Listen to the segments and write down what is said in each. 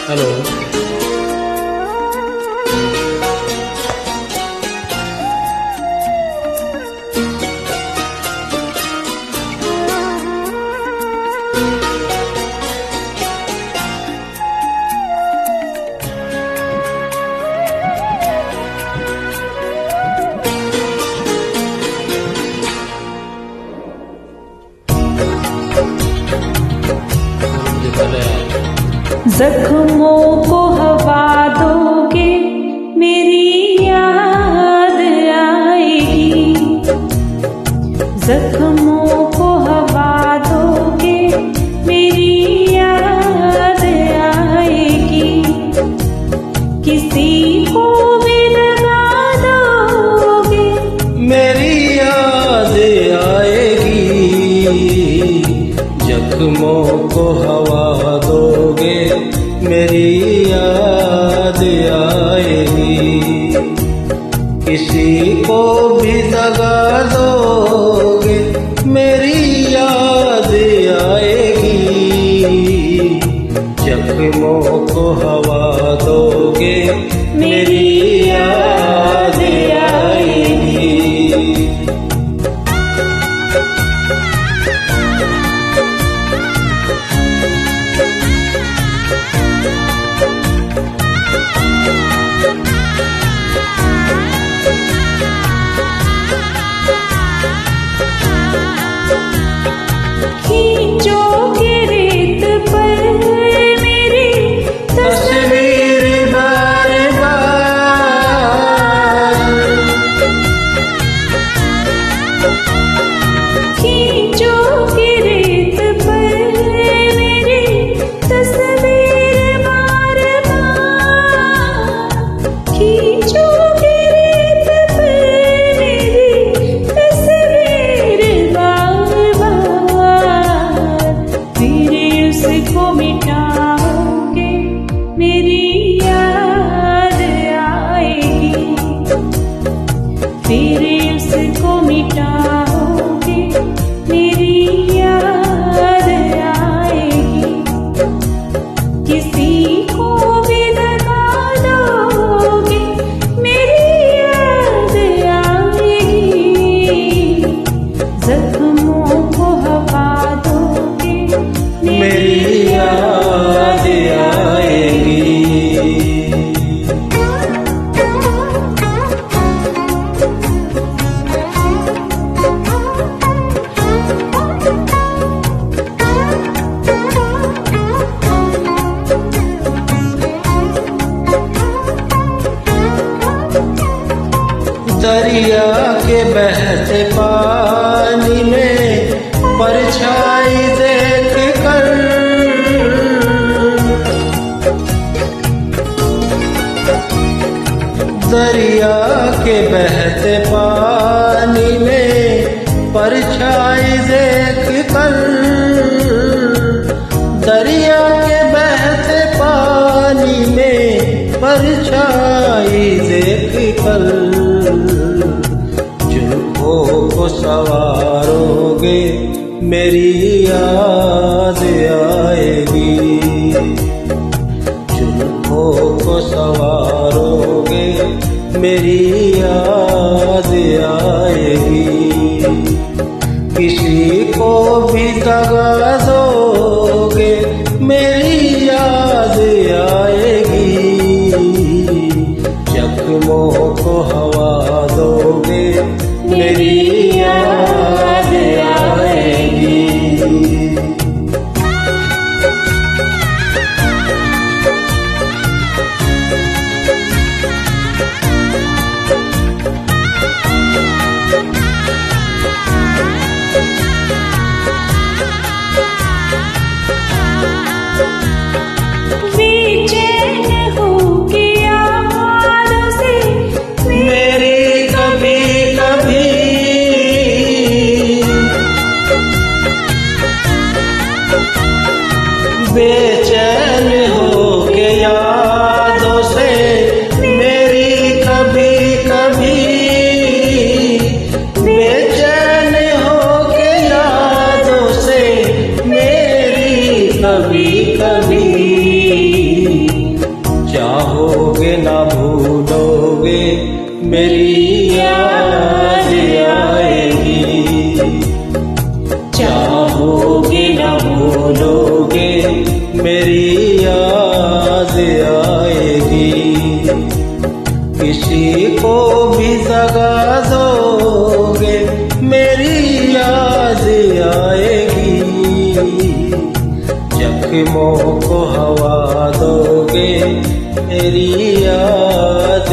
Hello. जख्मों को हवा दोगे मेरी याद आएगी, जख्मों को हवा दोगे मेरी याद आएगी, किसी को भी लगा दोगे मेरी याद आएगी, जख्मों को हवा दोगे मेरी याद आएगी, किसी को भी दगा दोगे मेरी याद आएगी, जख्मों को हवा दोगे मेरी याद आएगी। फिर उसको मिटाओगे मेरी याद आएगी, किसी को भी दगा दोगे मेरी याद आएगी, जख्मों को हवा दोगे मेरी याद आएगी। दरिया के बहते पानी में परछाई देख कर, दरिया के बहते पानी में परछाई देख कर, दरिया के बहते पानी में परछाई देख कर, जुल्फों को सवारोगे मेरी याद आएगी, जुल्फों को सवारोगे मेरी याद आएगी, किसी को भी दगा दोगे मेरी याद आएगी, जख्मों को हवा दोगे मेरी याद आएगी। बेचैन हो के यादों से मेरी कभी कभी, बेचैन हो के यादों से मेरी कभी कभी, मेरी याद आएगी। चाहोगे न भूलोगे मेरी याद आएगी। किसी को भी जगा दोगे मेरी याद आएगी। जख्मों को हवा दोगे मेरी याद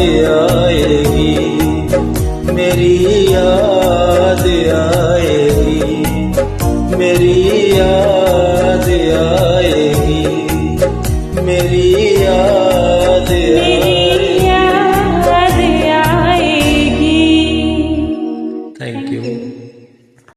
आएगी। मेरी याद आएगी। मेरी याद आएगी। मेरी याद